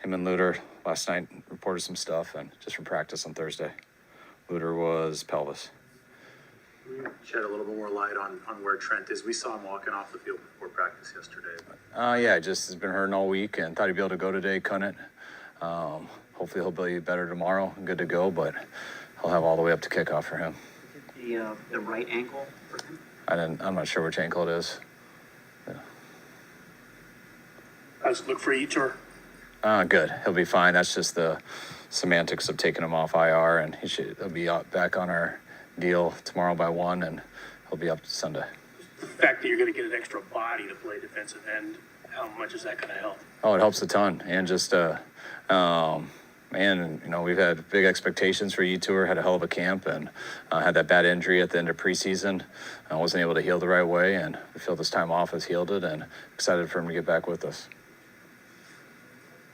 him and Luter last night reported some stuff, and just for practice on Thursday. Luter was pelvis. Shed a little bit more light on where Trent is. We saw him walking off the field before practice yesterday. Yeah, just has been hurting all week and thought he'd be able to go today, couldn't. Hopefully he'll be better tomorrow and good to go, but he'll have all the way up to kickoff for him. The right ankle for him? I'm not sure which ankle it is. Yeah. How's it look for Etor? Good. He'll be fine. That's just the semantics of taking him off IR, and he'll be back on our deal tomorrow by 1, and he'll be up Sunday. The fact that you're going to get an extra body to play defensive end, how much is that going to help? Oh, it helps a ton. And just, we've had big expectations for Etor, had a hell of a camp, and had that bad injury at the end of preseason. Wasn't able to heal the right way, and we feel this time off has healed it, and excited for him to get back with us.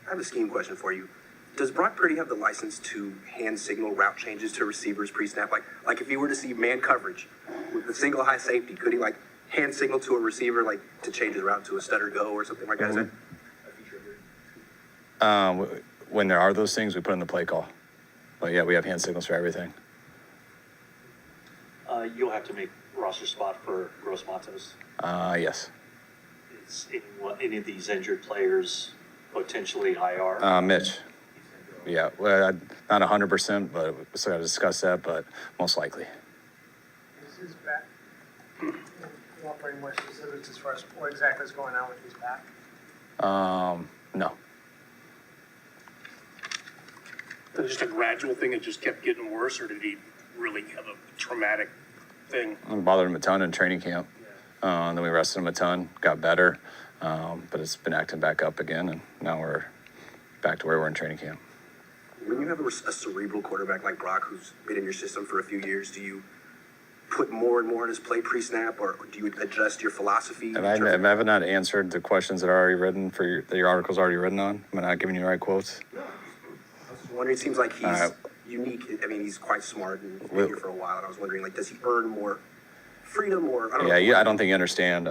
I have a scheme question for you. Does Brock Purdy have the license to hand signal route changes to receivers pre-snap? Like if you were to see man coverage with the single high safety, could he hand signal to a receiver to change his route to a stutter go or something like that? Is that a feature? When there are those things, we put in the play call. But yeah, we have hand signals for everything. You'll have to make roster spot for Gross Matos. Yes. Is any of these injured players potentially IR? Mitch. Yeah, well, not 100%, but we still got to discuss that, but most likely. Is his back? You want to bring more specifics as far as what exactly is going on with his back? No. Was it just a gradual thing that just kept getting worse, or did he really have a traumatic thing? It bothered him a ton in training camp. And then we rested him a ton, got better, but it's been acting back up again, and now we're back to where we're in training camp. When you have a cerebral quarterback like Brock, who's been in your system for a few years, do you put more and more in his play pre-snap, or do you adjust your philosophy? Have I not answered the questions that are already written that your article's already written on? Am I not giving you the right quotes? I was wondering, it seems like he's unique. I mean, he's quite smart and he's been here for a while, and I was wondering, does he earn more freedom or I don't know? Yeah, I don't think you understand.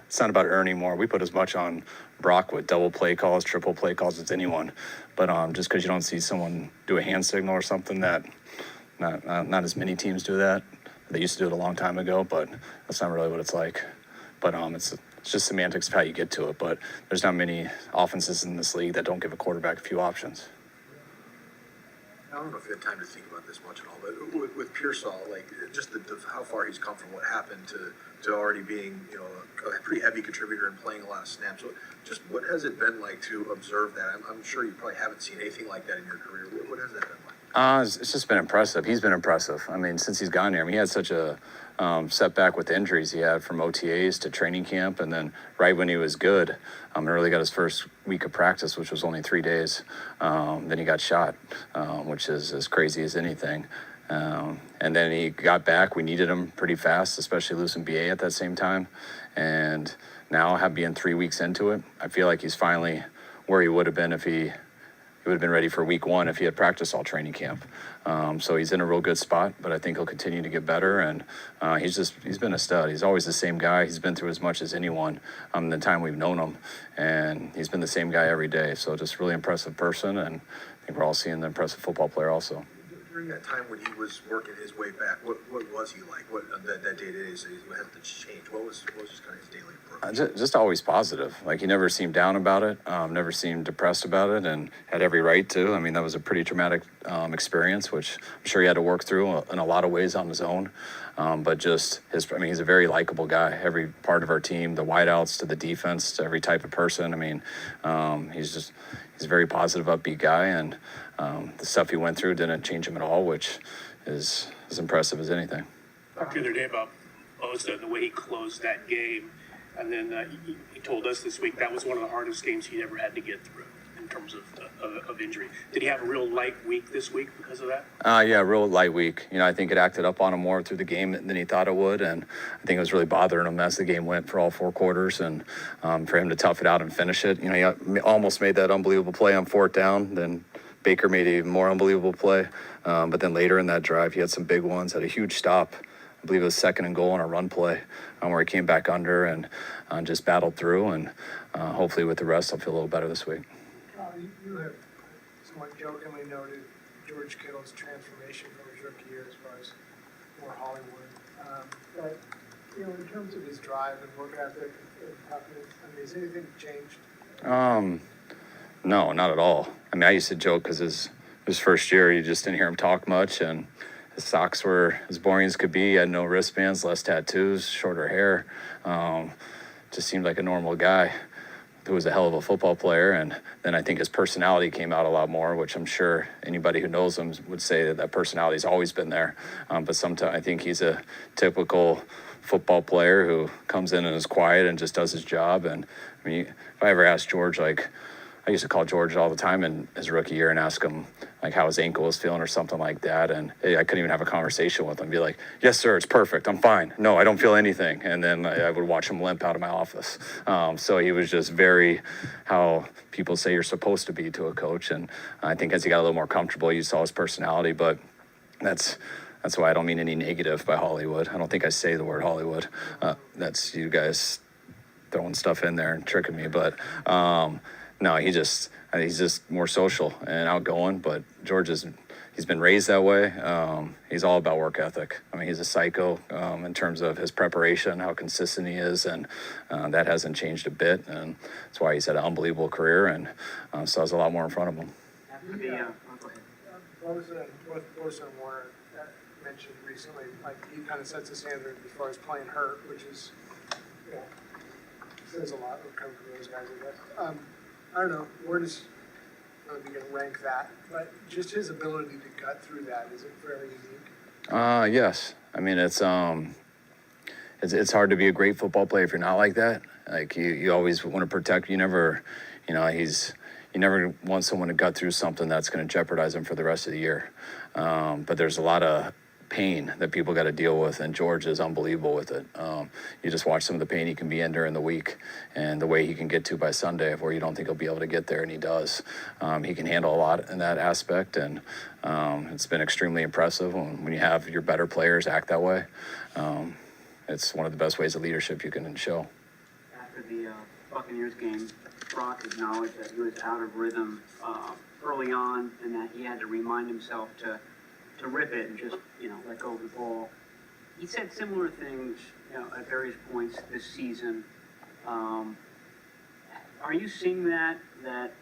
It's not about earning more. We put as much on Brock with double play calls, triple play calls as anyone. But just because you don't see someone do a hand signal or something, that not as many teams do that. They used to do it a long time ago, but that's not really what it's like. But it's just semantics of how you get to it. But there's not many offenses in this league that don't give a quarterback a few options. I don't know if you had time to think about this much at all, but with Pearsall, just how far he's come from what happened to already being, a pretty heavy contributor and playing a lot of snaps. So just what has it been like to observe that? I'm sure you probably haven't seen anything like that in your career. What has that been like? It's just been impressive. He's been impressive. I mean, since he's gone here, he had such a setback with the injuries he had from OTAs to training camp, and then right when he was good, and really got his first week of practice, which was only 3 days, then he got shot, which is as crazy as anything. And then he got back. We needed him pretty fast, especially losing BA at that same time. And now, being 3 weeks into it, I feel like he's finally where he would have been if he would have been ready for week 1 if he had practiced all training camp. So he's in a real good spot, but I think he'll continue to get better. And he's been a stud. He's always the same guy. He's been through as much as anyone in the time we've known him. And he's been the same guy every day. So just really impressive person. And I think we're all seeing the impressive football player also. During that time when he was working his way back, what was he like? What that day to day, so he had to change. What was just kind of his daily approach? Just always positive. He never seemed down about it, never seemed depressed about it, and had every right to. I mean, that was a pretty traumatic experience, which I'm sure he had to work through in a lot of ways on his own. But just he's a very likable guy. Every part of our team, the wideouts to the defense, to every type of person. I mean, he's a very positive, upbeat guy, and the stuff he went through didn't change him at all, which is as impressive as anything. Talked the other day about Bosa and the way he closed that game, and then he told us this week that was one of the hardest games he'd ever had to get through in terms of injury. Did he have a real light week this week because of that? Yeah, real light week. I think it acted up on him more through the game than he thought it would, and I think it was really bothering him as the game went for all 4 quarters, and for him to tough it out and finish it. He almost made that unbelievable play on 4th down, then Baker made an even more unbelievable play. But then later in that drive, he had some big ones, had a huge stop. I believe it was 2nd and goal on a run play where he came back under and just battled through. And hopefully with the rest, I'll feel a little better this week. You you have somewhat jokingly noted George Kittle's transformation from his rookie year as far as more Hollywood. But, you know, in terms of his drive and work ethic and toughness, I mean, has anything changed? No, not at all. I mean, I used to joke because his first year, you just didn't hear him talk much, and his socks were as boring as could be. He had no wristbands, less tattoos, shorter hair. Just seemed like a normal guy who was a hell of a football player. And then I think his personality came out a lot more, which I'm sure anybody who knows him would say that personality's always been there. But sometimes I think he's a typical football player who comes in and is quiet and just does his job. And I mean, if I ever asked George, like, I used to call George all the time in his rookie year and ask him like how his ankle was feeling or something like that. And I couldn't even have a conversation with him. Be like, yes, sir, it's perfect. I'm fine. No, I don't feel anything. And then I would watch him limp out of my office. So he was just very how people say you're supposed to be to a coach. And I think as he got a little more comfortable, you saw his personality. But that's why I don't mean any negative by Hollywood. I don't think I say the word Hollywood. That's you guys throwing stuff in there and tricking me. But no, he's just more social and outgoing. But George he's been raised that way. He's all about work ethic. I mean, he's a psycho in terms of his preparation, how consistent he is, and that hasn't changed a bit. And that's why he's had an unbelievable career and still has a lot more in front of him. After the, go ahead. Bosa and Warner mentioned recently, like he kind of sets the standard as far as playing hurt, which is, you know, says a lot when it comes to those guys, I guess. I don't know, where does, I don't know if you can rank that, but just his ability to gut through that, is it fairly unique? Yes. I mean, it's hard to be a great football player if you're not like that. Like you always want to protect. You never want someone to gut through something that's going to jeopardize them for the rest of the year. But there's a lot of pain that people got to deal with, and George is unbelievable with it. You just watch some of the pain he can be in during the week and the way he can get to by Sunday where you don't think he'll be able to get there, and he does. He can handle a lot in that aspect, and it's been extremely impressive when you have your better players act that way. It's one of the best ways of leadership you can show. After the Buccaneers game, Brock acknowledged that he was out of rhythm early on and that he had to remind himself to rip it and just, you know, let go of the ball. He said similar things, you know, at various points this season. Are you seeing that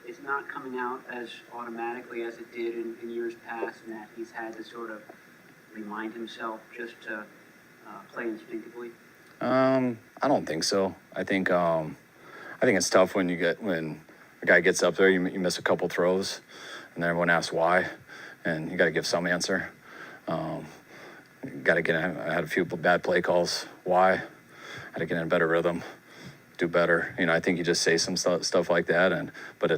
it's not coming out as automatically as it did in years past, and that he's had to sort of remind himself just to play instinctively? I don't think so. I think it's tough when a guy gets up there, you miss a couple throws, and then everyone asks why, and you got to give some answer. I had a few bad play calls. Why? I had to get in a better rhythm, do better. You know, I think you just say some stuff like that, but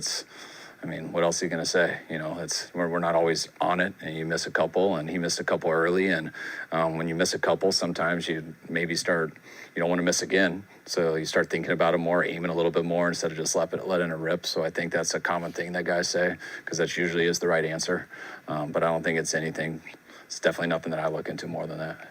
I mean, what else are you going to say? You know, we're not always on it, and you miss a couple, and he missed a couple early, and when you miss a couple, sometimes you maybe you don't want to miss again, so you start thinking about it more, aiming a little bit more instead of just letting it rip. So I think that's a common thing that guys say, because that usually is the right answer, but I don't think it's anything. It's definitely nothing that I look into more than that.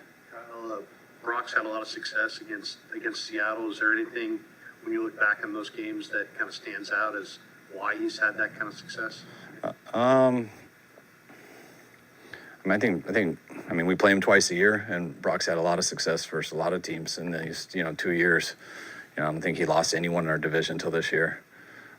Brock's had a lot of success against Seattle. Is there anything, when you look back on those games, that kind of stands out as why he's had that kind of success? I mean, we play him twice a year, and Brock's had a lot of success versus a lot of teams in these, 2 years. I don't think he lost anyone in our division until this year,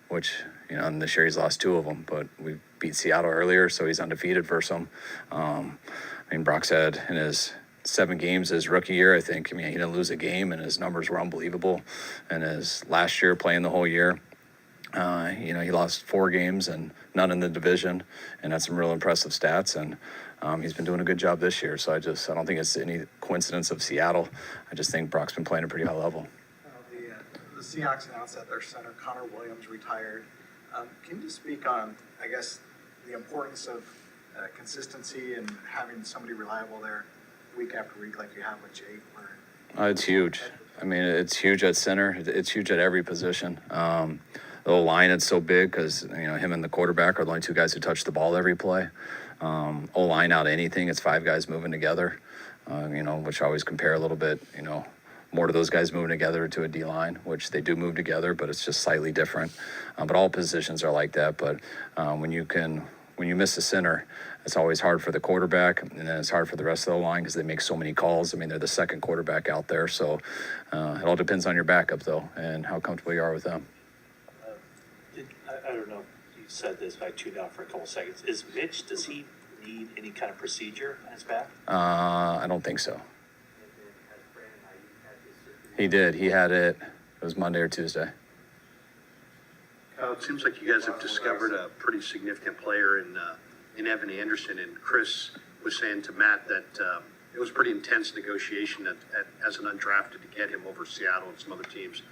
which, and this year he's lost 2 of them, but we beat Seattle earlier, so he's undefeated versus them. I mean, Brock's had in his 7 games his rookie year, I think, he didn't lose a game, and his numbers were unbelievable. And his last year playing the whole year, he lost 4 games and none in the division, and had some real impressive stats. And he's been doing a good job this year. So I don't think it's any coincidence of Seattle. I just think Brock's been playing a pretty high level. The Seahawks announced that their center, Connor Williams, retired. Can you speak on, I guess, the importance of consistency and having somebody reliable there week after week like you have with Jake? It's huge. I mean, it's huge at center. It's huge at every position. The O-line, it's so big because, him and the quarterback are the only 2 guys who touch the ball every play. O-line out anything, it's 5 guys moving together, which I always compare a little bit, more to those guys moving together to a D line, which they do move together, but it's just slightly different. But all positions are like that. But when you miss a center, it's always hard for the quarterback, and then it's hard for the rest of the line because they make so many calls. I mean, they're the second quarterback out there, so it all depends on your backup, though, and how comfortable you are with them. I don't know if you said this, but I tuned out for a couple seconds. Is Mitch, does he need any kind of procedure on his back? I don't think so. He did. He had it. It was Monday or Tuesday. It seems like you guys have discovered a pretty significant player in Evan Anderson, and Chris was saying to Matt that it was pretty intense negotiation as an undrafted to get him over Seattle and some other teams.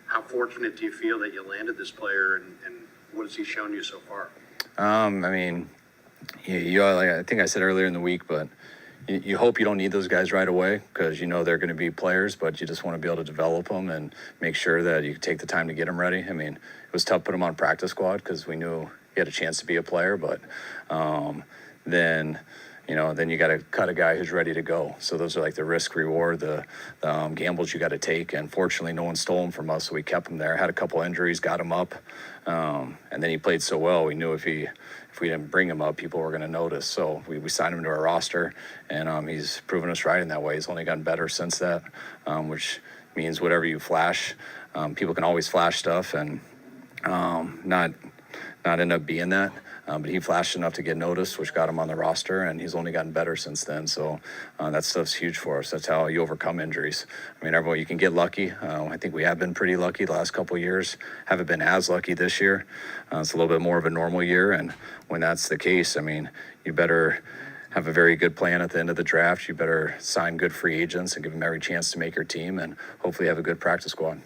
How fortunate do you feel that you landed this player, and what has he shown you so far? I mean, like I think I said earlier in the week, but you hope you don't need those guys right away because you know they're going to be players, but you just want to be able to develop them and make sure that you take the time to get them ready. I mean, it was tough to put him on practice squad because we knew he had a chance to be a player, but then you got to cut a guy who's ready to go. So those are like the risk reward, the gambles you got to take. And fortunately, no one stole him from us, so we kept him there. Had a couple injuries, got him up, and then he played so well. We knew if we didn't bring him up, people were going to notice. So we signed him to our roster, and he's proven us right in that way. He's only gotten better since that, which means whatever you flash, people can always flash stuff and not end up being that. But he flashed enough to get noticed, which got him on the roster, and he's only gotten better since then. So that stuff's huge for us. That's how you overcome injuries. I mean, everyone, you can get lucky. I think we have been pretty lucky the last couple of years. Haven't been as lucky this year. It's a little bit more of a normal year, and when that's the case, I mean, you better have a very good plan at the end of the draft. You better sign good free agents and give them every chance to make your team, and hopefully have a good practice squad.